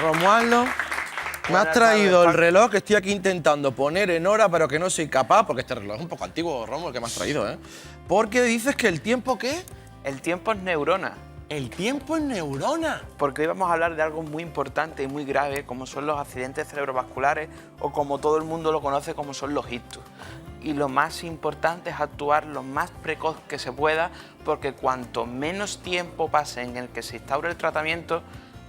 Romualdo, me has traído el reloj que estoy aquí intentando poner en hora, pero que no soy capaz, porque este reloj es un poco antiguo, Romualdo, el que me has traído, ¿eh? Porque dices que el tiempo, ¿qué? El tiempo es neurona. El tiempo es neurona. Porque hoy vamos a hablar de algo muy importante y muy grave, como son los accidentes cerebrovasculares o como todo el mundo lo conoce, como son los ictus. Y lo más importante es actuar lo más precoz que se pueda, porque cuanto menos tiempo pase en el que se instaure el tratamiento,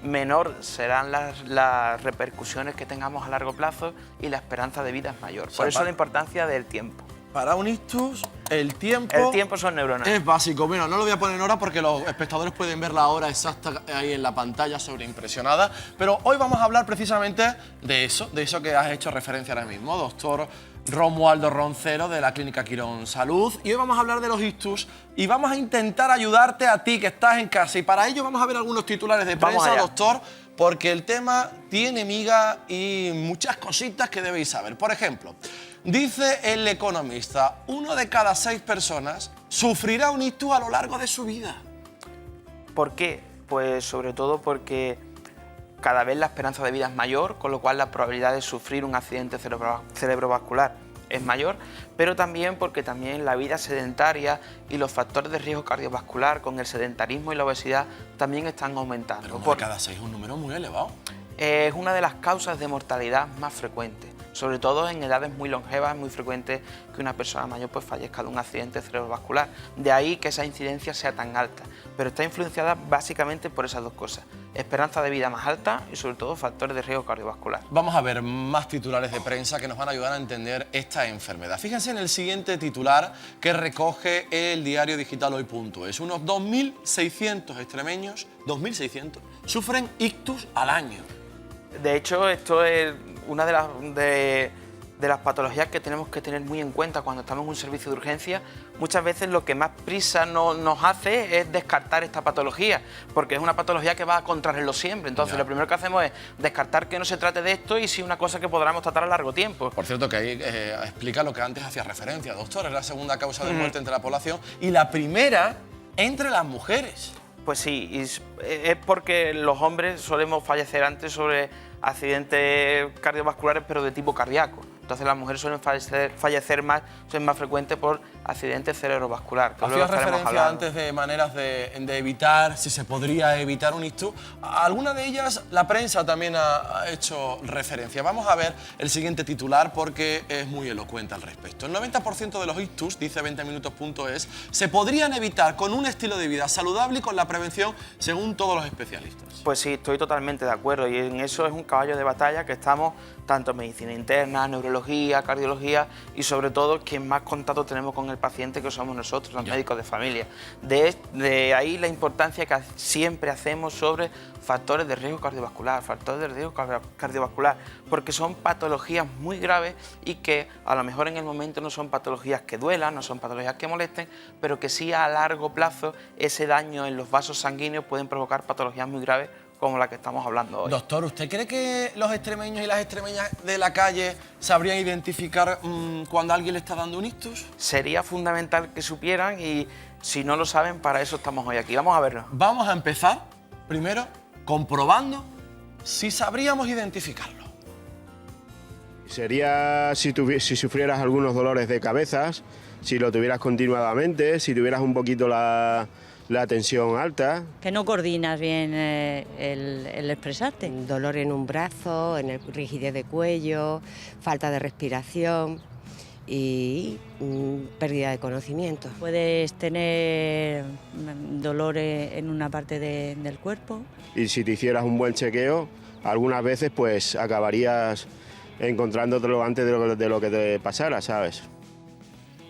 menor serán las repercusiones que tengamos a largo plazo y la esperanza de vida es mayor. Por eso la importancia del tiempo. Para un ictus, el tiempo... El tiempo son neuronas. Es básico. Bueno, no lo voy a poner en hora porque los espectadores pueden ver la hora exacta ahí en la pantalla sobreimpresionada. Pero hoy vamos a hablar precisamente de eso que has hecho referencia ahora mismo, doctor Romualdo Roncero, de la Clínica Quirón Salud. Y hoy vamos a hablar de los ictus y vamos a intentar ayudarte a ti que estás en casa. Y para ello vamos a ver algunos titulares de prensa, doctor, porque el tema tiene miga y muchas cositas que debéis saber. Por ejemplo, dice El Economista, 1 de cada 6 personas sufrirá un ictus a lo largo de su vida. ¿Por qué? Pues sobre todo porque cada vez la esperanza de vida es mayor, con lo cual la probabilidad de sufrir un accidente cerebrovascular es mayor, pero también porque también la vida sedentaria y los factores de riesgo cardiovascular con el sedentarismo y la obesidad también están aumentando. Pero 1 de cada 6 es un número muy elevado. Es una de las causas de mortalidad más frecuentes. Sobre todo en edades muy longevas es muy frecuente que una persona mayor pues fallezca de un accidente cerebrovascular. De ahí que esa incidencia sea tan alta, pero está influenciada básicamente por esas dos cosas: esperanza de vida más alta y sobre todo factores de riesgo cardiovascular. Vamos a ver más titulares de prensa que nos van a ayudar a entender esta enfermedad. Fíjense en el siguiente titular que recoge el diario digital Hoy.es. Unos 2.600 extremeños, 2.600, sufren ictus al año. De hecho, esto es una de las patologías que tenemos que tener muy en cuenta cuando estamos en un servicio de urgencia. Muchas veces lo que más prisa nos hace es descartar esta patología, porque es una patología que va a contrarreloj siempre. Entonces, lo primero que hacemos es descartar que no se trate de esto y sí una cosa que podamos tratar a largo tiempo. Por cierto, que ahí explica lo que antes hacía referencia, doctor. Es la segunda causa de muerte entre la población y la primera entre las mujeres. Pues sí, es porque los hombres solemos fallecer antes sobre accidentes cardiovasculares, pero de tipo cardíaco. Entonces las mujeres suelen fallecer más, son más frecuentes por accidentes cerebrovascular. Hacías referencia antes de maneras de evitar, si se podría evitar un ictus. A alguna de ellas la prensa también ha hecho referencia. Vamos a ver el siguiente titular porque es muy elocuente al respecto. El 90% de los ictus, dice 20minutos.es, se podrían evitar con un estilo de vida saludable y con la prevención, según todos los especialistas. Pues sí, estoy totalmente de acuerdo y en eso es un caballo de batalla que estamos tanto en medicina interna, neurología, cardiología y sobre todo quien más contacto tenemos con el paciente, que somos nosotros, los médicos de familia. De ahí la importancia que siempre hacemos sobre factores de riesgo cardiovascular, porque son patologías muy graves y que a lo mejor en el momento no son patologías que duelan, no son patologías que molesten, pero que sí a largo plazo ese daño en los vasos sanguíneos pueden provocar patologías muy graves como la que estamos hablando hoy. Doctor, ¿usted cree que los extremeños y las extremeñas de la calle sabrían identificar cuando alguien le está dando un ictus? Sería fundamental que supieran y si no lo saben, para eso estamos hoy aquí. Vamos a verlo. Vamos a empezar, primero, comprobando si sabríamos identificarlo. Sería si sufrieras algunos dolores de cabezas, si lo tuvieras continuadamente, si tuvieras un poquito la tensión alta. Que no coordinas bien el expresarte. Dolor en un brazo, rigidez de cuello, falta de respiración y pérdida de conocimiento. Puedes tener dolor en una parte del cuerpo. Y si te hicieras un buen chequeo, algunas veces pues acabarías encontrándotelo antes de lo que te pasara, ¿sabes?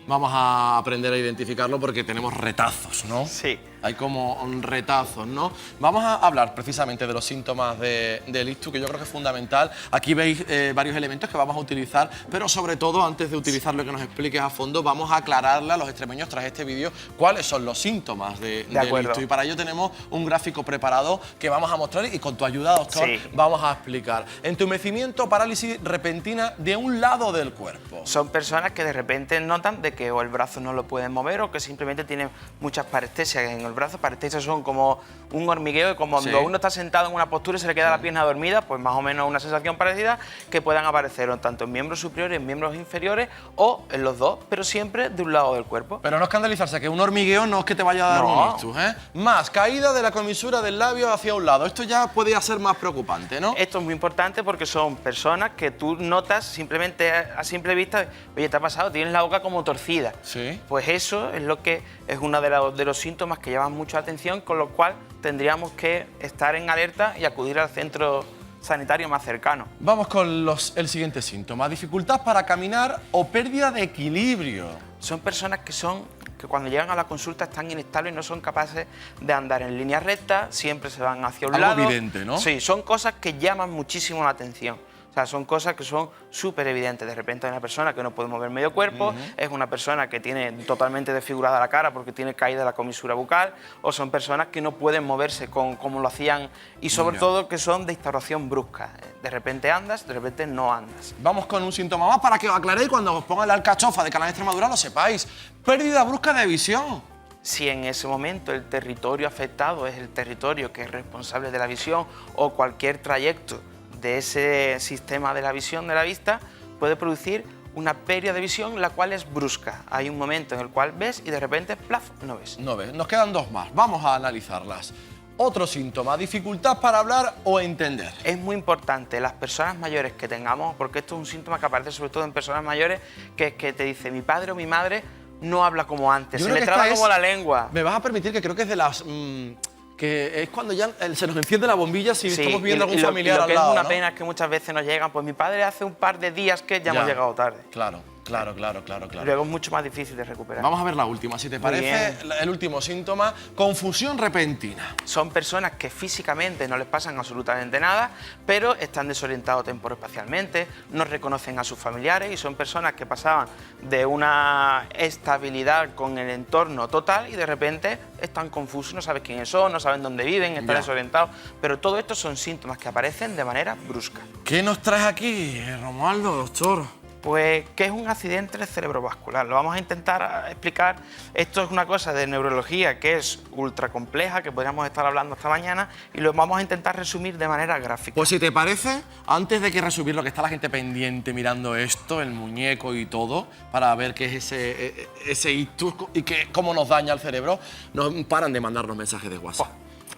Vamos a aprender a identificarlo porque tenemos retazos, ¿no? Sí. Hay como retazos, ¿no? Vamos a hablar precisamente de los síntomas del ictus, que yo creo que es fundamental. Aquí veis varios elementos que vamos a utilizar, pero sobre todo, antes de utilizarlo y que nos expliques a fondo, vamos a aclararle a los extremeños tras este vídeo cuáles son los síntomas del ictus. Y para ello tenemos un gráfico preparado que vamos a mostrar y con tu ayuda, doctor, vamos a explicar. Entumecimiento o parálisis repentina de un lado del cuerpo. Son personas que de repente notan de que o el brazo no lo pueden mover o que simplemente tienen muchas parestesias en el brazos, parece que son como un hormigueo, y como Sí. cuando uno está sentado en una postura y se le queda la pierna dormida, pues más o menos una sensación parecida, que puedan aparecer tanto en miembros superiores, en miembros inferiores o en los dos, pero siempre de un lado del cuerpo. Pero no escandalizarse, que un hormigueo no es que te vaya a dar No. un ictus, ¿eh? Más, caída de la comisura del labio hacia un lado. Esto ya podría ser más preocupante, ¿no? Esto es muy importante porque son personas que tú notas simplemente a simple vista, oye, te ha pasado, tienes la boca como torcida. Sí. Pues eso es lo que es uno de los síntomas que llaman mucha atención, con lo cual tendríamos que estar en alerta y acudir al centro sanitario más cercano. Vamos con el siguiente síntoma. Dificultad para caminar o pérdida de equilibrio. Son personas que cuando llegan a la consulta están inestables y no son capaces de andar en línea recta, siempre se van hacia un Algo lado. evidente, ¿no? Sí, son cosas que llaman muchísimo la atención. O sea, son cosas que son súper evidentes. De repente hay una persona que no puede mover medio cuerpo, es una persona que tiene totalmente desfigurada la cara porque tiene caída la comisura bucal, o son personas que no pueden moverse como lo hacían, y sobre Ya. todo que son de instauración brusca. De repente andas, de repente no andas. Vamos con un síntoma más para que os aclaréis cuando os pongan la alcachofa de Canal Extremadura lo sepáis. Pérdida brusca de visión. Si en ese momento el territorio afectado es el territorio que es responsable de la visión o cualquier trayecto de ese sistema de la visión, de la vista, puede producir una pérdida de visión, la cual es brusca. Hay un momento en el cual ves y de repente, plaf, no ves. No ves, nos quedan dos más. Vamos a analizarlas. Otro síntoma, dificultad para hablar o entender. Es muy importante las personas mayores que tengamos, porque esto es un síntoma que aparece sobre todo en personas mayores, que es que te dice mi padre o mi madre no habla como antes, Yo se creo le que traba esta como es- la lengua. Me vas a permitir que creo que es de las... que es cuando ya se nos enciende la bombilla si Sí, estamos viendo y algún lo- familiar y lo al que lado, es una ¿no? pena es que muchas veces nos llegan, pues mi padre hace un par de días que ya hemos llegado tarde. Claro. Luego es mucho más difícil de recuperar. Vamos a ver la última, si te Muy parece. bien. El último síntoma, confusión repentina. Son personas que físicamente no les pasan absolutamente nada, pero están desorientados temporoespacialmente, no reconocen a sus familiares y son personas que pasaban de una estabilidad con el entorno total y de repente están confusos, no saben quiénes son, no saben dónde viven, están Ya. desorientados, pero todo esto son síntomas que aparecen de manera brusca. ¿Qué nos traes aquí, Romualdo, doctor? Pues, ¿qué es un accidente cerebrovascular? Lo vamos a intentar explicar. Esto es una cosa de neurología que es ultra compleja, que podríamos estar hablando esta mañana, y lo vamos a intentar resumir de manera gráfica. Pues si te parece, antes de que resumir lo que está la gente pendiente mirando esto, el muñeco y todo, para ver qué es ese ictus y cómo nos daña el cerebro, nos paran de mandarnos mensajes de WhatsApp.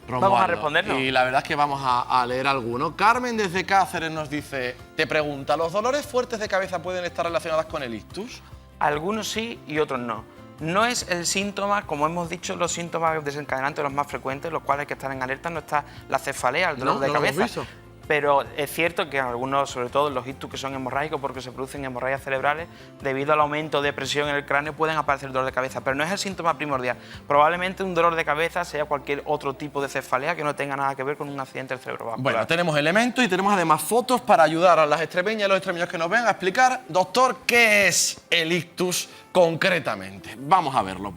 Romualdo. Vamos a respondernos. Y la verdad es que vamos a leer algunos. Carmen desde Cáceres nos dice, te pregunta, ¿los dolores fuertes de cabeza pueden estar relacionados con el ictus? Algunos sí y otros no. No es el síntoma, como hemos dicho, los síntomas desencadenantes los más frecuentes, los cuales hay que estar en alerta, no está la cefalea, el dolor No, de no lo hemos cabeza. visto. Pero es cierto que en algunos, sobre todo los ictus que son hemorrágicos, porque se producen hemorragias cerebrales, debido al aumento de presión en el cráneo pueden aparecer dolor de cabeza, pero no es el síntoma primordial. Probablemente un dolor de cabeza sea cualquier otro tipo de cefalea que no tenga nada que ver con un accidente del cerebrovascular. Bueno, tenemos elementos y tenemos además fotos para ayudar a las extremeñas y a los extremeños que nos ven a explicar, doctor, qué es el ictus concretamente. Vamos a verlo.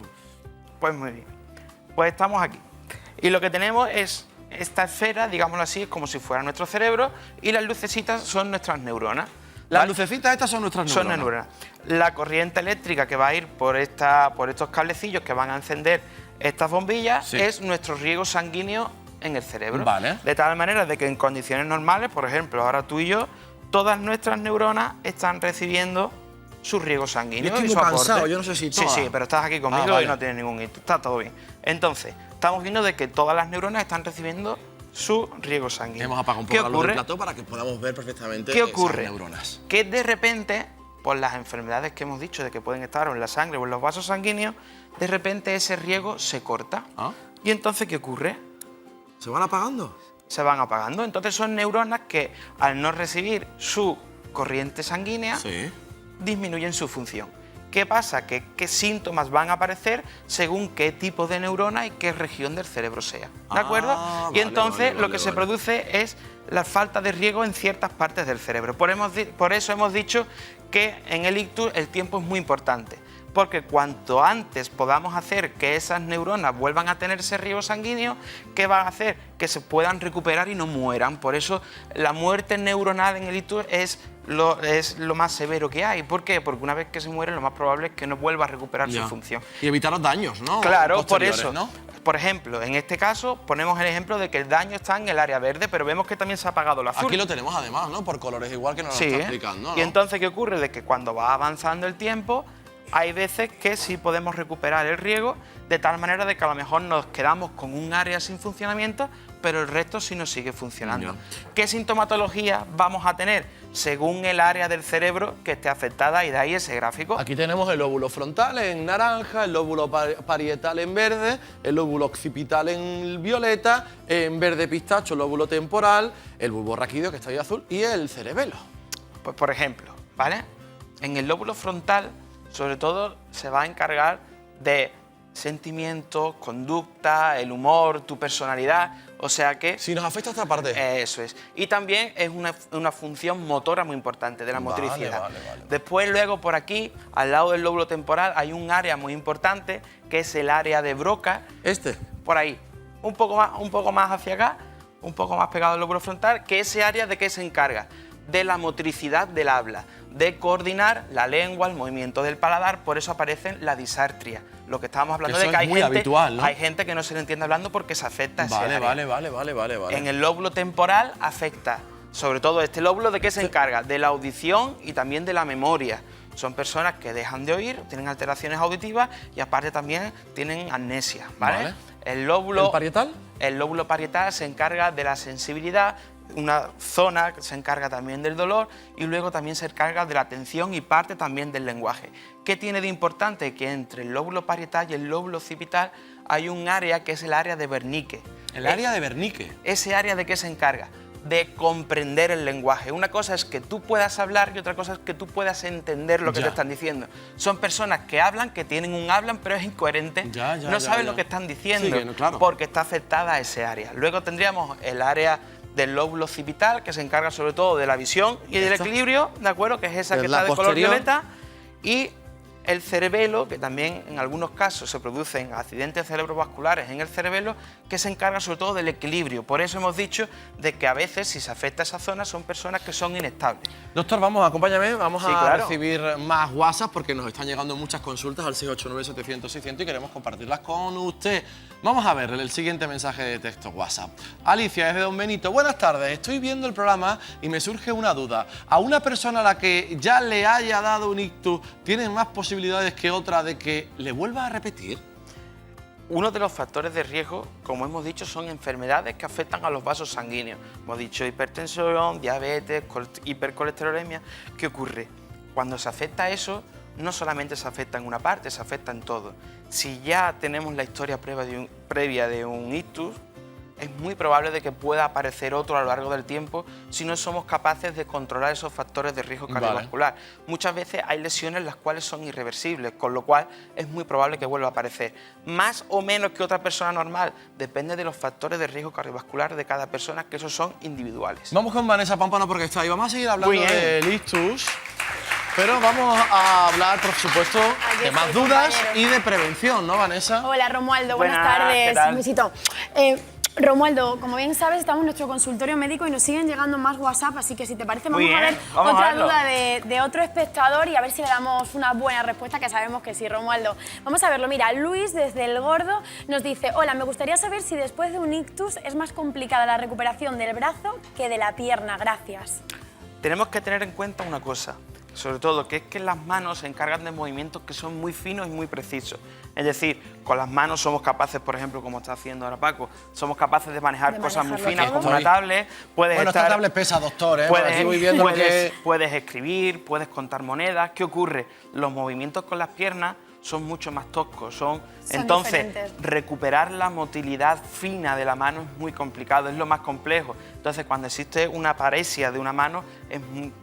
Pues muy bien. Pues estamos aquí. Y lo que tenemos es esta esfera, digámoslo así, es como si fuera nuestro cerebro y las lucecitas son nuestras neuronas. Las ¿vale? lucecitas estas son nuestras Son neuronas. neuronas. La corriente eléctrica que va a ir por estos cablecillos que van a encender estas bombillas Sí. es nuestro riego sanguíneo en el cerebro. Vale. De tal manera de que en condiciones normales, por ejemplo, ahora tú y yo, todas nuestras neuronas están recibiendo su riego sanguíneo. Yo estoy y muy su aporte. cansado, yo no sé si todas. Sí, pero estás aquí conmigo vale. y no tienes ningún hito, está todo bien. Entonces, estamos viendo de que todas las neuronas están recibiendo su riego sanguíneo. Hemos apagado un ¿Qué poco la luz del ocurre? plató para que podamos ver perfectamente ¿Qué ocurre? esas neuronas. Que de repente, por las enfermedades que hemos dicho de que pueden estar o en la sangre o en los vasos sanguíneos, de repente ese riego se corta. ¿Ah? ¿Y entonces qué ocurre? ¿Se van apagando? Se van apagando. Entonces son neuronas que al no recibir su corriente sanguínea, Sí. disminuyen su función. ¿Qué pasa? Que qué síntomas van a aparecer según qué tipo de neurona y qué región del cerebro sea. ¿De acuerdo? Ah, Y vale, entonces vale, lo que vale, se vale. produce es la falta de riego en ciertas partes del cerebro. Por eso hemos dicho que en el ictus el tiempo es muy importante. Porque cuanto antes podamos hacer que esas neuronas vuelvan a tener ese riego sanguíneo, ¿qué van a hacer? Que se puedan recuperar y no mueran. Por eso la muerte neuronal en el ictus es lo más severo que hay. ¿Por qué? Porque una vez que se muere lo más probable es que no vuelva a recuperar Ya. su función. Y evitar los daños, ¿no? Claro, por Posteriores, eso. ¿no? Por ejemplo, en este caso ponemos el ejemplo de que el daño está en el área verde, pero vemos que también se ha apagado el azul. Aquí lo tenemos además, ¿no? Por colores igual que nos lo está explicando, ¿no? Y entonces, ¿qué ocurre? De que cuando va avanzando el tiempo, hay veces que sí podemos recuperar el riego, de tal manera de que a lo mejor nos quedamos con un área sin funcionamiento, pero el resto sí nos sigue funcionando. ¿Qué sintomatología vamos a tener? Según el área del cerebro que esté afectada, y de ahí ese gráfico. Aquí tenemos el lóbulo frontal en naranja, el lóbulo parietal en verde, el lóbulo occipital en violeta, en verde pistacho el lóbulo temporal, el bulbo raquídeo que está ahí azul y el cerebelo. Pues por ejemplo, ¿vale? En el lóbulo frontal, sobre todo, se va a encargar de sentimientos, conducta, el humor, tu personalidad, o sea que... Si nos afecta esta parte. Eso es. Y también es una función motora muy importante de la motricidad. Vale. Después, luego, por aquí, al lado del lóbulo temporal, hay un área muy importante, que es el área de Broca. Por ahí, un poco más hacia acá, un poco más pegado al lóbulo frontal, que ese área ¿de qué se encarga? De la motricidad del habla, de coordinar la lengua, el movimiento del paladar, por eso aparece la disartria. Lo que estábamos hablando eso de que es muy habitual, ¿no? hay gente que no se le entiende hablando porque se afecta ese área. Vale. En el lóbulo temporal afecta, sobre todo este lóbulo, ¿de qué se encarga? De la audición y también de la memoria. Son personas que dejan de oír, tienen alteraciones auditivas y aparte también tienen amnesia, ¿vale? ¿El parietal? El lóbulo parietal se encarga de la sensibilidad, una zona que se encarga también del dolor y luego también se encarga de la atención y parte también del lenguaje. ¿Qué tiene de importante? Que entre el lóbulo parietal y el lóbulo occipital hay un área que es el área de Wernicke. El área de Wernicke. ¿Ese área de qué se encarga? De comprender el lenguaje. Una cosa es que tú puedas hablar y otra cosa es que tú puedas entender lo que te están diciendo. Son personas que hablan, que tienen un hablan, pero es incoherente. No saben lo que están diciendo porque está afectada ese área. Luego tendríamos el área del lóbulo occipital, que se encarga sobre todo de la visión y del equilibrio, ¿de acuerdo? Que es esa que está de color violeta. Y el cerebelo, que también en algunos casos se producen accidentes cerebrovasculares en el cerebelo, que se encarga sobre todo del equilibrio. Por eso hemos dicho de que a veces, si se afecta esa zona, son personas que son inestables. Doctor, acompáñame, vamos a recibir más WhatsApp porque nos están llegando muchas consultas al 689-700-600 y queremos compartirlas con usted. Vamos a ver el siguiente mensaje de texto WhatsApp. Alicia, desde Don Benito. Buenas tardes, estoy viendo el programa y me surge una duda. ¿A una persona a la que ya le haya dado un ictus tiene más posibilidades que otra de que le vuelva a repetir? Uno de los factores de riesgo, como hemos dicho, son enfermedades que afectan a los vasos sanguíneos. Hemos dicho hipertensión, diabetes, hipercolesterolemia. ¿Qué ocurre? Cuando se afecta eso, no solamente se afecta en una parte, se afecta en todo. Si ya tenemos la historia previa de un ictus, es muy probable de que pueda aparecer otro a lo largo del tiempo si no somos capaces de controlar esos factores de riesgo cardiovascular. Muchas veces hay lesiones las cuales son irreversibles, con lo cual es muy probable que vuelva a aparecer. Más o menos que otra persona normal, depende de los factores de riesgo cardiovascular de cada persona, que esos son individuales. Vamos con Vanessa Pámpano porque está ahí. Vamos a seguir hablando del ictus, pero vamos a hablar, por supuesto, de más dudas y de prevención, ¿no, Vanessa? Hola, Romualdo. Buenas tardes. Un besito. Romualdo, como bien sabes, estamos en nuestro consultorio médico y nos siguen llegando más WhatsApp, así que si te parece vamos a ver otra duda de otro espectador y a ver si le damos una buena respuesta, que sabemos que sí, Romualdo. Vamos a verlo. Mira, Luis desde El Gordo nos dice: hola, me gustaría saber si después de un ictus es más complicada la recuperación del brazo que de la pierna. Gracias. Tenemos que tener en cuenta una cosa, sobre todo, que es que las manos se encargan de movimientos que son muy finos y muy precisos. Es decir, con las manos somos capaces, por ejemplo, como está haciendo ahora Paco, somos capaces de manejar cosas muy finas como una tablet. Esta tablet pesa, doctor, ¿eh? Puedes escribir, puedes contar monedas. ¿Qué ocurre? Los movimientos con las piernas son mucho más toscos, entonces diferentes. Recuperar la motilidad fina de la mano es muy complicado, es lo más complejo. Entonces, cuando existe una paresia de una mano,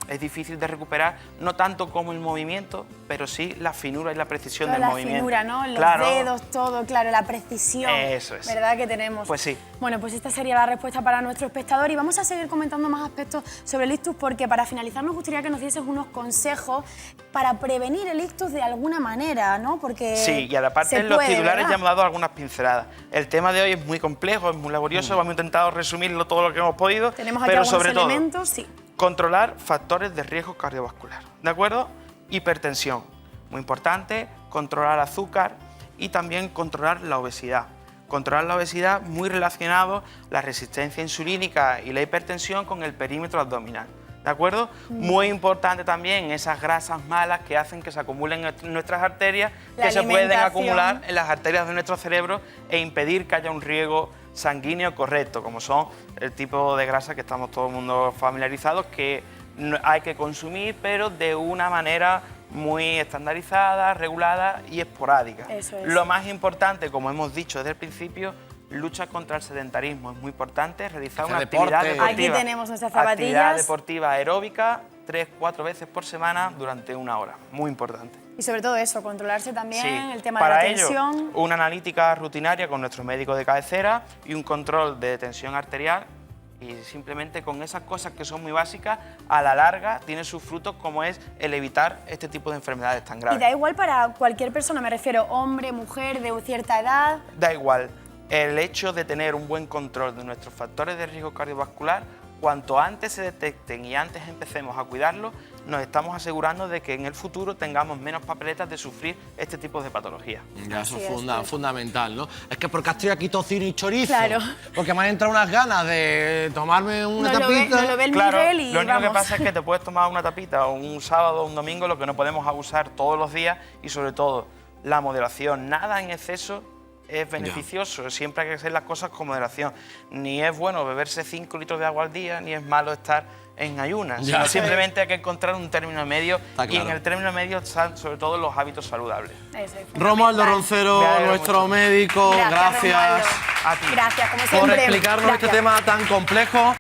es difícil de recuperar, no tanto como el movimiento, pero sí la finura y la precisión del movimiento. La finura, ¿no? Los dedos, todo, claro, la precisión. Eso es. ¿Verdad que tenemos? Pues sí. Bueno, pues esta sería la respuesta para nuestro espectador y vamos a seguir comentando más aspectos sobre el ictus porque para finalizar nos gustaría que nos dieses unos consejos para prevenir el ictus de alguna manera, ¿no? Porque sí, y a la parte de los titulares ya hemos dado algunas pinceladas. El tema de hoy es muy complejo, es muy laborioso, hemos intentado resumirlo todo lo que hemos podido. Tenemos aquí pero algunos sobre todo, elementos, sí. Controlar factores de riesgo cardiovascular, ¿de acuerdo? Hipertensión, muy importante, controlar azúcar y también controlar la obesidad. Controlar la obesidad muy relacionado la resistencia insulínica y la hipertensión con el perímetro abdominal. ¿De acuerdo? Muy importante también esas grasas malas que hacen que se acumulen en nuestras arterias, que se pueden acumular en las arterias de nuestro cerebro e impedir que haya un riego sanguíneo correcto, como son el tipo de grasa que estamos todo el mundo familiarizados, que hay que consumir, pero de una manera muy estandarizada, regulada y esporádica. Eso es. Lo más importante, como hemos dicho desde el principio, lucha contra el sedentarismo. Es muy importante realizar una actividad deportiva. Aquí tenemos nuestras zapatillas. Actividad deportiva aeróbica 3-4 veces por semana durante 1 hora. Muy importante. Y sobre todo eso, controlarse también, Sí. el tema Para de la tensión. ello, una analítica rutinaria con nuestro médico de cabecera y un control de tensión arterial. Y simplemente con esas cosas que son muy básicas, a la larga tiene sus frutos, como es el evitar este tipo de enfermedades tan graves. Y da igual para cualquier persona, me refiero hombre, mujer, de cierta edad. Da igual. El hecho de tener un buen control de nuestros factores de riesgo cardiovascular, cuanto antes se detecten y antes empecemos a cuidarlos, nos estamos asegurando de que en el futuro tengamos menos papeletas de sufrir este tipo de patologías. Ya, eso Así es es. fundamental, ¿no? Es que porque estoy aquí tocino y chorizo. Claro. Porque me han entrado unas ganas de tomarme una Nos tapita. lo ve el Claro, Miguel y lo único que vamos. pasa es que te puedes tomar una tapita un sábado o un domingo, lo que no podemos abusar todos los días, y sobre todo la moderación. Nada en exceso es beneficioso, siempre hay que hacer las cosas con moderación. Ni es bueno beberse 5 litros de agua al día, ni es malo estar en ayunas, Ya. sino simplemente hay que encontrar un término medio, Está y claro. en el término medio están sobre todo los hábitos saludables. Eso es Romualdo fundamental. Roncero, Me alegro nuestro mucho. médico, gracias Romualdo. A ti. Gracias, como por siempre. explicarnos este Gracias. tema tan complejo.